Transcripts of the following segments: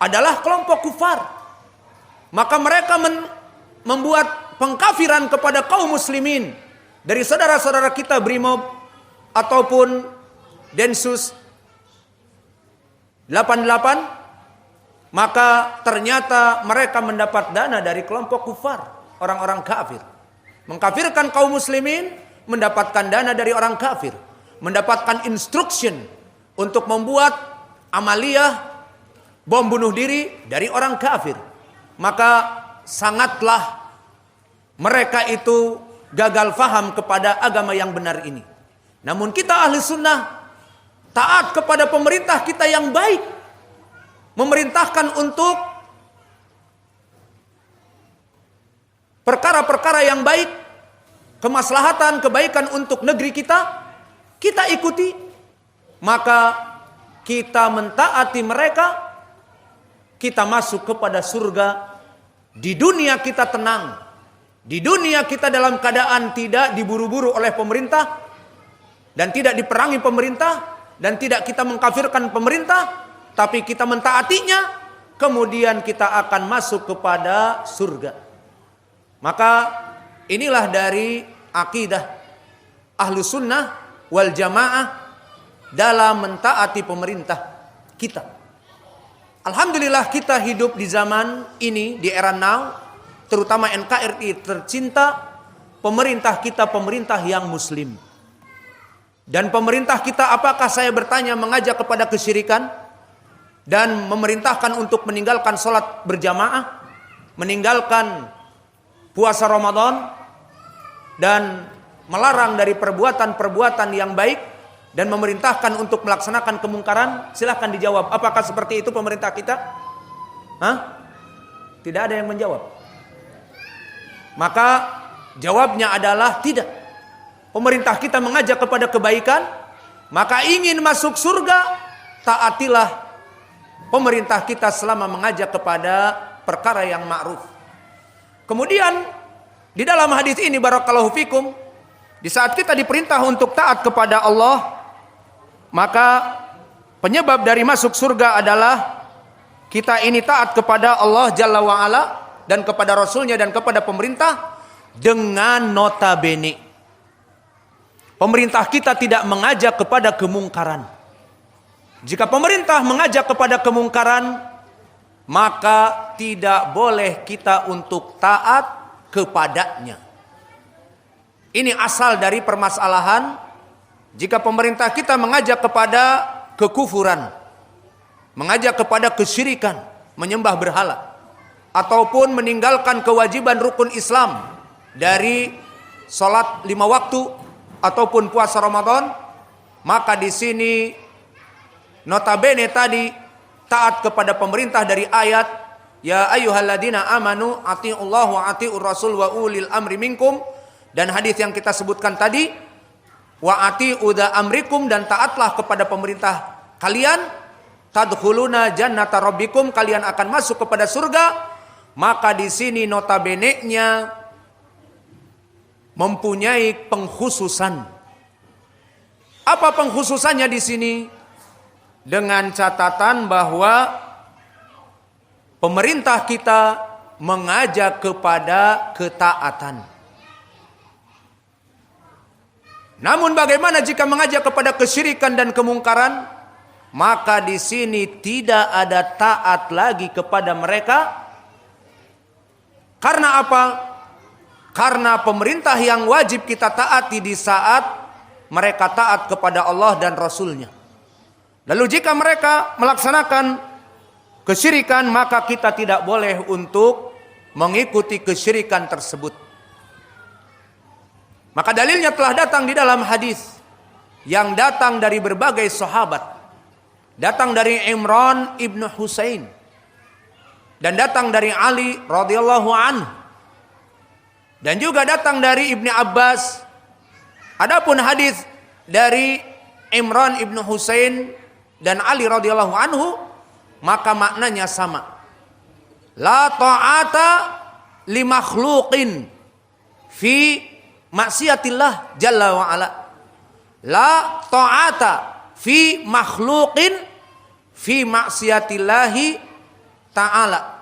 adalah kelompok kufar. Maka mereka membuat pengkafiran kepada kaum muslimin dari saudara-saudara kita Brimob ataupun Densus 88. Maka ternyata mereka mendapat dana dari kelompok kufar, orang-orang kafir. Mengkafirkan kaum muslimin, mendapatkan dana dari orang kafir, mendapatkan instruction untuk membuat amaliyah bom bunuh diri dari orang kafir. Maka sangatlah mereka itu gagal faham kepada agama yang benar ini. Namun kita ahli sunnah taat kepada pemerintah kita yang baik, memerintahkan untuk perkara-perkara yang baik, kemaslahatan, kebaikan untuk negeri kita, kita ikuti. Maka kita mentaati mereka, kita masuk kepada surga. Di dunia kita tenang, di dunia kita dalam keadaan tidak diburu-buru oleh pemerintah, dan tidak diperangi pemerintah, dan tidak kita mengkafirkan pemerintah, tapi kita mentaatinya, kemudian kita akan masuk kepada surga. Maka inilah dari akidah Ahlus Sunnah wal Jamaah dalam mentaati pemerintah kita. Alhamdulillah kita hidup di zaman ini, di era now, terutama NKRI tercinta, pemerintah kita pemerintah yang muslim. Dan pemerintah kita, apakah saya bertanya, mengajak kepada kesyirikan dan memerintahkan untuk meninggalkan sholat berjamaah, meninggalkan puasa Ramadan, dan melarang dari perbuatan-perbuatan yang baik, dan memerintahkan untuk melaksanakan kemungkaran? Silahkan dijawab, apakah seperti itu pemerintah kita? Tidak ada yang menjawab. Maka jawabnya adalah tidak. Pemerintah kita mengajak kepada kebaikan, maka ingin masuk surga, taatilah pemerintah kita selama mengajak kepada perkara yang ma'ruf. Kemudian di dalam hadis ini barakallahu fikum, di saat kita diperintah untuk taat kepada Allah, maka penyebab dari masuk surga adalah kita ini taat kepada Allah Jalla wa'ala, dan kepada Rasulnya, dan kepada pemerintah dengan notabene pemerintah kita tidak mengajak kepada kemungkaran. Jika pemerintah mengajak kepada kemungkaran, maka tidak boleh kita untuk taat kepadanya. Ini asal dari permasalahan. Jika pemerintah kita mengajak kepada kekufuran, mengajak kepada kesyirikan, menyembah berhala, ataupun meninggalkan kewajiban rukun Islam dari sholat 5 waktu ataupun puasa Ramadan, maka di sini notabene tadi taat kepada pemerintah dari ayat ya ayyuhalladzina amanu atiiullaha wa atiiur rasul wa ulil amri minkum, dan hadis yang kita sebutkan tadi wa atiiuda amrikum, dan taatlah kepada pemerintah kalian, tadkhuluna jannata rabbikum, kalian akan masuk kepada surga. Maka di sini notabene-nya mempunyai pengkhususan. Apa pengkhususannya di sini? Dengan catatan bahwa pemerintah kita mengajak kepada ketaatan. Namun bagaimana jika mengajak kepada kesyirikan dan kemungkaran? Maka di sini tidak ada taat lagi kepada mereka. Karena apa? Karena pemerintah yang wajib kita taati di saat mereka taat kepada Allah dan Rasulnya. Lalu jika mereka melaksanakan kesyirikan, maka kita tidak boleh untuk mengikuti kesyirikan tersebut. Maka dalilnya telah datang di dalam hadis yang datang dari berbagai sahabat. Datang dari Imran ibnu Husain, dan datang dari Ali radhiyallahu anhu, dan juga datang dari Ibnu Abbas. Adapun hadis dari Imran ibnu Husain dan Ali radhiyallahu anhu, maka maknanya sama. La ta'ata li makhluqin fi maksiatillah jalla wa ala. La ta'ata fi makhluqin fi maksiatillahi ta'ala.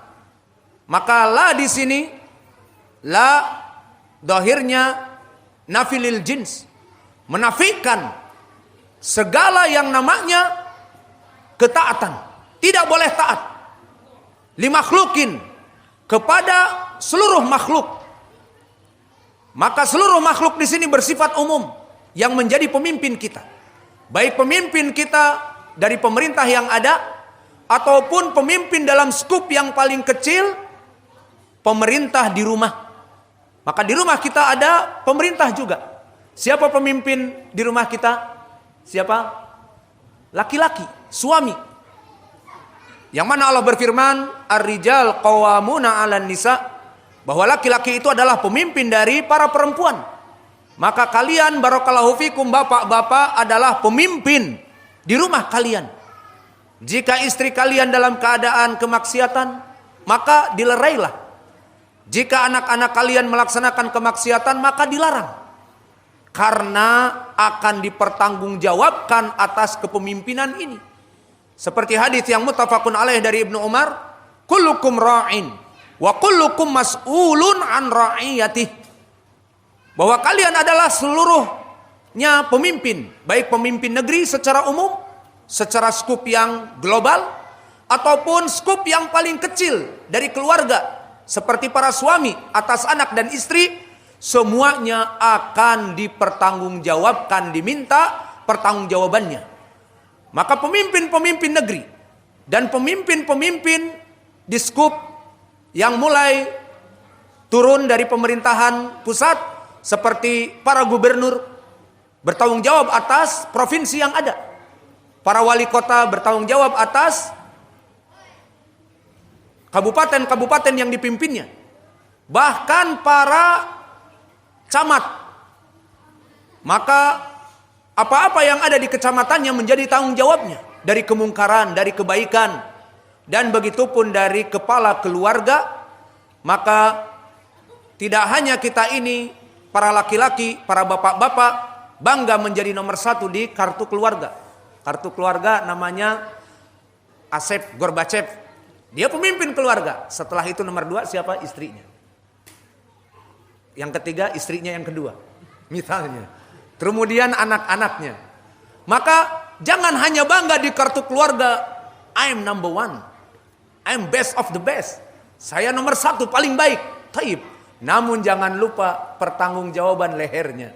Maka la di sini la dohirnya nafilil jins, menafikan segala yang namanya ketaatan. Tidak boleh taat li makhlukin, kepada seluruh makhluk. Maka seluruh makhluk di sini bersifat umum yang menjadi pemimpin kita. Baik pemimpin kita dari pemerintah yang ada, ataupun pemimpin dalam skup yang paling kecil, pemerintah di rumah. Maka di rumah kita ada pemerintah juga. Siapa pemimpin di rumah kita? Siapa? Laki-laki, suami. Yang mana Allah berfirman, ar-rijal qawwamuna 'alan nisa, bahwa laki-laki itu adalah pemimpin dari para perempuan. Maka kalian, barakallahu fikum, bapak-bapak adalah pemimpin di rumah kalian. Jika istri kalian dalam keadaan kemaksiatan, maka dilerailah. Jika anak-anak kalian melaksanakan kemaksiatan, maka dilarang. Karena akan dipertanggungjawabkan atas kepemimpinan ini. Seperti hadis yang muttafaqun alaih dari Ibnu Umar, kullukum ra'in wa kullukum mas'ulun an ra'iyatih. Bahwa kalian adalah seluruhnya pemimpin, baik pemimpin negeri secara umum, secara skup yang global, ataupun skup yang paling kecil dari keluarga, seperti para suami atas anak dan istri, semuanya akan dipertanggungjawabkan, diminta pertanggungjawabannya. Maka pemimpin-pemimpin negeri dan pemimpin-pemimpin di skup yang mulai turun dari pemerintahan pusat, seperti para gubernur bertanggung jawab atas provinsi yang ada, para wali kota bertanggung jawab atas kabupaten-kabupaten yang dipimpinnya, bahkan para camat. Maka apa-apa yang ada di kecamatannya menjadi tanggung jawabnya, dari kemungkaran, dari kebaikan, dan begitu pun dari kepala keluarga. Maka tidak hanya kita ini, para laki-laki, para bapak-bapak, bangga menjadi nomor satu di kartu keluarga. Kartu keluarga namanya Asep Gorbachev. Dia pemimpin keluarga. Setelah itu nomor 2 siapa? Istrinya. Yang ketiga istrinya yang kedua, misalnya. Kemudian anak-anaknya. Maka jangan hanya bangga di kartu keluarga, I'm number 1, I'm best of the best, saya nomor 1 paling baik. Taib. Namun jangan lupa pertanggungjawaban lehernya.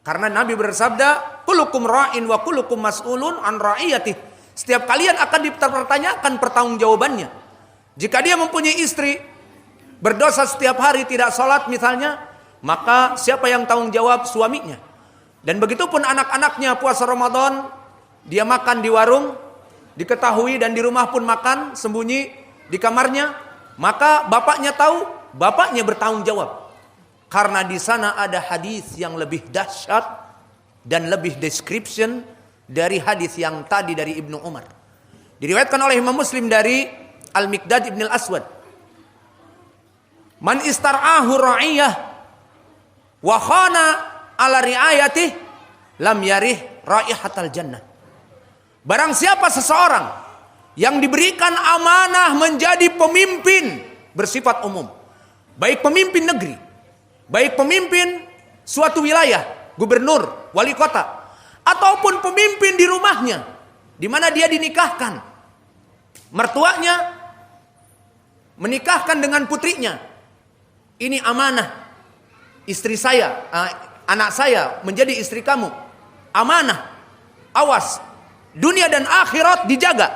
Karena Nabi bersabda, kullukum ra'in wa kullukum mas'ulun an ra'iyatih. Setiap kalian akan dipertanyakan pertanggungjawabannya. Jika dia mempunyai istri berdosa setiap hari, tidak sholat misalnya, maka siapa yang tanggung jawab? Suaminya. Dan begitu pun anak-anaknya puasa Ramadan, dia makan di warung, diketahui, dan di rumah pun makan sembunyi di kamarnya, maka bapaknya tahu, bapaknya bertanggung jawab. Karena di sana ada hadis yang lebih dahsyat dan lebih description dari hadis yang tadi dari Ibnu Umar. Diriwayatkan oleh Imam Muslim dari Al-Miqdad ibn al-Aswad. Man istar'ahu ra'iyah wa khana ala riayatih lam yarih raihatal jannah. Barang siapa seseorang yang diberikan amanah menjadi pemimpin bersifat umum, baik pemimpin negeri, baik pemimpin suatu wilayah, gubernur, wali kota, ataupun pemimpin di rumahnya, di mana dia dinikahkan, mertuanya menikahkan dengan putrinya. Ini amanah, istri saya, anak saya menjadi istri kamu. Amanah. Awas. Dunia dan akhirat dijaga.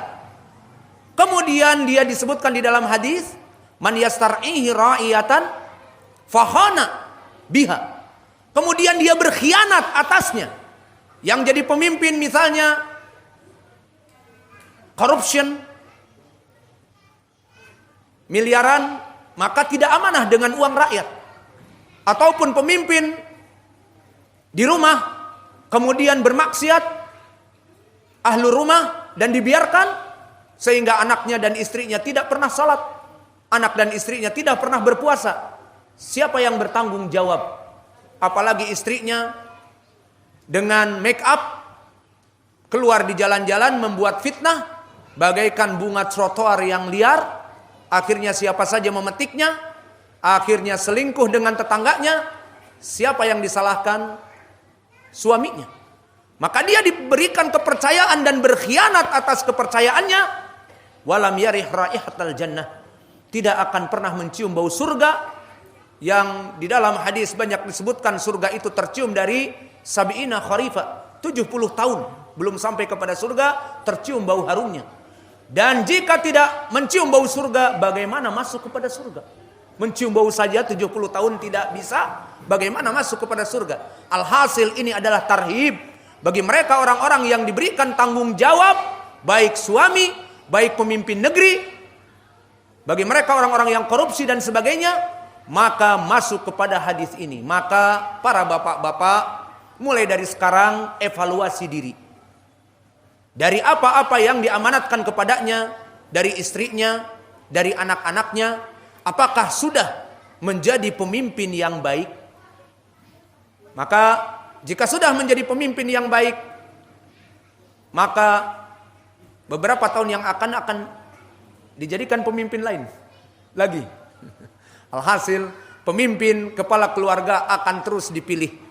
Kemudian dia disebutkan di dalam hadis, man yastar'ihi ra'iyatan fakhana biha. Kemudian dia berkhianat atasnya. Yang jadi pemimpin misalnya corruption, miliaran, maka tidak amanah dengan uang rakyat. Ataupun pemimpin di rumah kemudian bermaksiat, ahlu rumah, dan dibiarkan sehingga anaknya dan istrinya tidak pernah salat, anak dan istrinya tidak pernah berpuasa. Siapa yang bertanggung jawab? Apalagi istrinya dengan make up keluar di jalan-jalan membuat fitnah bagaikan bunga trotoar yang liar, akhirnya siapa saja memetiknya, akhirnya selingkuh dengan tetangganya. Siapa yang disalahkan? Suaminya. Maka dia diberikan kepercayaan dan berkhianat atas kepercayaannya. Walam yarih raihatal jannah, tidak akan pernah mencium bau surga, yang di dalam hadis banyak disebutkan surga itu tercium dari sabiina kharifa, 70 tahun belum sampai kepada surga tercium bau harumnya. Dan jika tidak mencium bau surga, bagaimana masuk kepada surga? Mencium bau saja 70 tahun tidak bisa, bagaimana masuk kepada surga? Alhasil ini adalah tarhib bagi mereka orang-orang yang diberikan tanggung jawab, baik suami, baik pemimpin negeri, bagi mereka orang-orang yang korupsi dan sebagainya, maka masuk kepada hadis ini. Maka para bapak-bapak mulai dari sekarang evaluasi diri. Dari apa-apa yang diamanatkan kepadanya, dari istrinya, dari anak-anaknya, apakah sudah menjadi pemimpin yang baik? Maka jika sudah menjadi pemimpin yang baik, maka beberapa tahun yang akan dijadikan pemimpin lain lagi. Alhasil pemimpin kepala keluarga akan terus dipilih.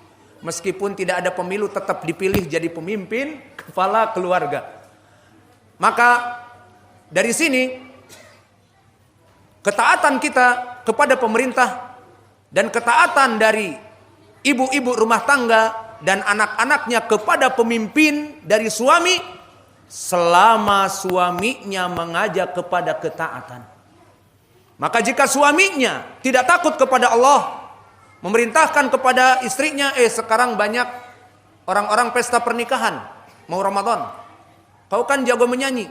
Meskipun tidak ada pemilu tetap dipilih jadi pemimpin kepala keluarga. Maka dari sini ketaatan kita kepada pemerintah dan ketaatan dari ibu-ibu rumah tangga dan anak-anaknya kepada pemimpin dari suami, selama suaminya mengajak kepada ketaatan. Maka jika suaminya tidak takut kepada Allah, memerintahkan kepada istrinya, sekarang banyak orang-orang pesta pernikahan mau Ramadan, kau kan jago menyanyi,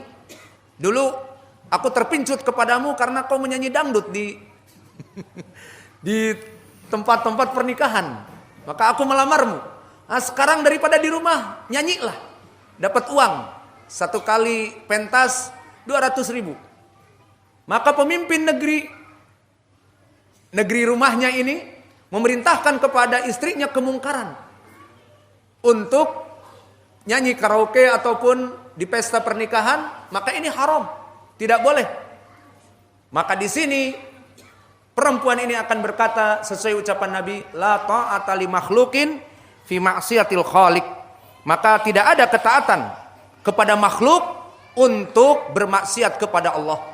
dulu aku terpincut kepadamu karena kau menyanyi dangdut di tempat-tempat pernikahan, maka aku melamarmu. Nah, sekarang daripada di rumah nyanyilah, dapat uang satu kali pentas 200.000. Maka pemimpin negeri rumahnya ini memerintahkan kepada istrinya kemungkaran untuk nyanyi karaoke ataupun di pesta pernikahan, maka ini haram, tidak boleh. Maka di sini perempuan ini akan berkata sesuai ucapan Nabi, la ta'ata li makhluqin fi ma'siyatil khaliq. Maka tidak ada ketaatan kepada makhluk untuk bermaksiat kepada Allah.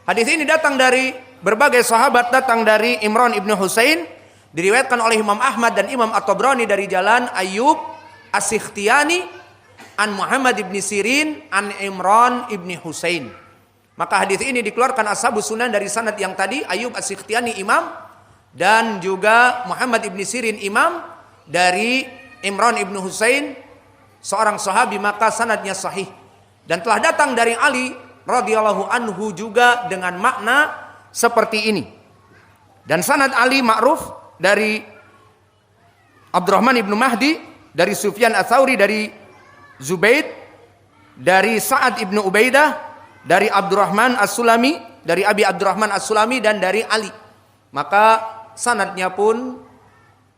Hadis ini datang dari berbagai sahabat, datang dari Imran ibnu Husain, diriwayatkan oleh Imam Ahmad dan Imam At-Tabrani dari jalan Ayyub As-Sikhtiyani an Muhammad ibn Sirin an Imran ibn Husain. Maka hadis ini dikeluarkan Ashabus Sunan dari sanad yang tadi, Ayyub As-Sikhtiyani imam dan juga Muhammad ibn Sirin imam dari Imran ibn Husain seorang sahabi, maka sanadnya sahih. Dan telah datang dari Ali radhiyallahu anhu juga dengan makna seperti ini. Dan sanad Ali ma'ruf dari Abdurrahman ibnu Mahdi, dari Sufyan Ats-Tsauri, dari Zubaid, dari Sa'ad ibnu Ubaidah, dari Abdurrahman As-Sulami, dari Abi Abdurrahman As-Sulami, dan dari Ali. Maka sanadnya pun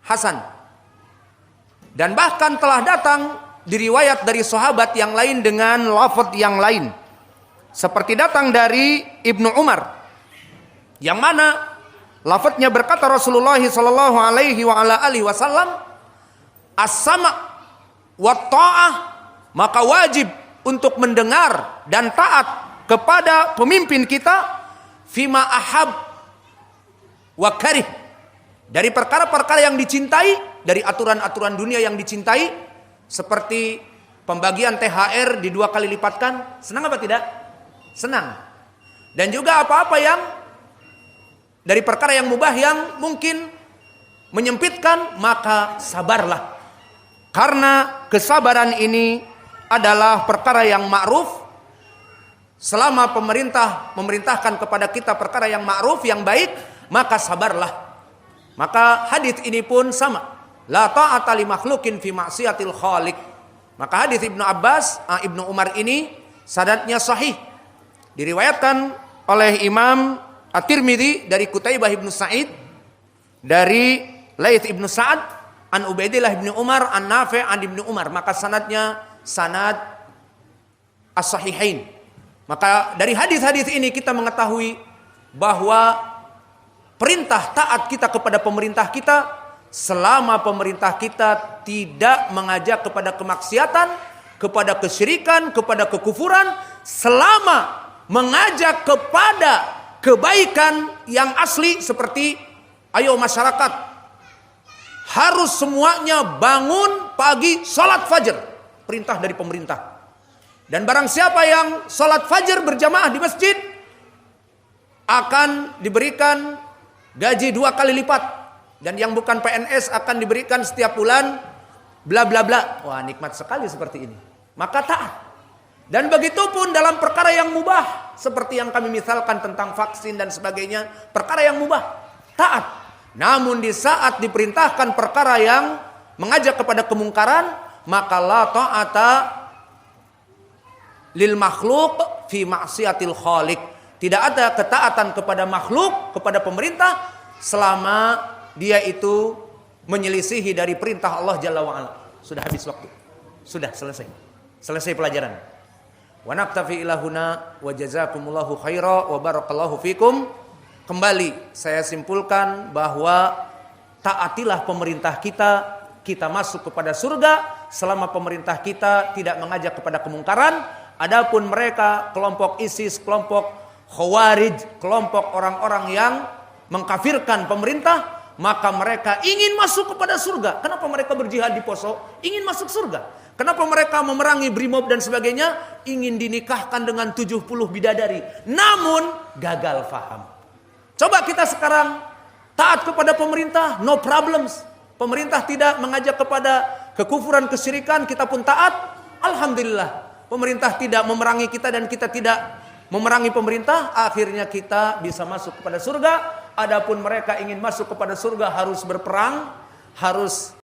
hasan. Dan bahkan telah datang diriwayat dari sahabat yang lain dengan lafaz yang lain. Seperti datang dari Ibnu Umar, yang mana lafadznya berkata Rasulullah sallallahu alaihi wa ala alihi wasallam, as-sama' wa ta'ah, maka wajib untuk mendengar dan taat kepada pemimpin kita, fima ahab wa karih, dari perkara-perkara yang dicintai, dari aturan-aturan dunia yang dicintai, seperti pembagian THR di 2 kali lipatkan, senang apa tidak? Senang. Dan juga apa-apa yang dari perkara yang mubah yang mungkin menyempitkan, maka sabarlah. Karena kesabaran ini adalah perkara yang ma'ruf. Selama pemerintah memerintahkan kepada kita perkara yang ma'ruf, yang baik, maka sabarlah. Maka hadis ini pun sama. La ta'ata li makhluqin fi ma'siyatil khaliq. Maka hadis Ibnu Umar ini sanadnya sahih. Diriwayatkan oleh Imam At-Tirmidzi dari Qutaibah ibnu Sa'id, dari Laits ibnu Sa'ad, an Ubaidillah ibnu Umar, an Nafi' an ibnu Umar. Maka sanadnya sanad as-sahihain. Maka dari hadis-hadis ini kita mengetahui bahwa perintah taat kita kepada pemerintah kita selama pemerintah kita tidak mengajak kepada kemaksiatan, kepada kesyirikan, kepada kekufuran, selama mengajak kepada kebaikan yang asli seperti ayo masyarakat harus semuanya bangun pagi salat fajar, perintah dari pemerintah. Dan barang siapa yang salat fajar berjamaah di masjid akan diberikan gaji 2 kali lipat, dan yang bukan PNS akan diberikan setiap bulan bla bla bla. Wah, nikmat sekali seperti ini. Maka taat. Dan begitu pun dalam perkara yang mubah, seperti yang kami misalkan tentang vaksin dan sebagainya, perkara yang mubah, taat. Namun di saat diperintahkan perkara yang mengajak kepada kemungkaran, maka la ta'ata lil makhluk fi maksiatil khaliq. Tidak ada ketaatan kepada makhluk, kepada pemerintah, selama dia itu menyelisihi dari perintah Allah Jalla wa'ala. Sudah habis waktu. Sudah selesai. Selesai pelajaran. Wa naktafi ilahuna wa jazakumullahu khaira wa barakallahu fikum. Kembali saya simpulkan bahwa taatilah pemerintah kita, kita masuk kepada surga selama pemerintah kita tidak mengajak kepada kemungkaran. Adapun mereka kelompok ISIS, kelompok Khawarij, kelompok orang-orang yang mengkafirkan pemerintah, maka mereka ingin masuk kepada surga. Kenapa mereka berjihad di Poso? Ingin masuk surga. Kenapa mereka memerangi Brimob dan sebagainya? Ingin dinikahkan dengan 70 bidadari. Namun gagal faham. Coba kita sekarang taat kepada pemerintah, no problems. Pemerintah tidak mengajak kepada kekufuran, kesyirikan, kita pun taat. Alhamdulillah. Pemerintah tidak memerangi kita dan kita tidak memerangi pemerintah. Akhirnya kita bisa masuk kepada surga. Adapun mereka ingin masuk kepada surga harus berperang, harus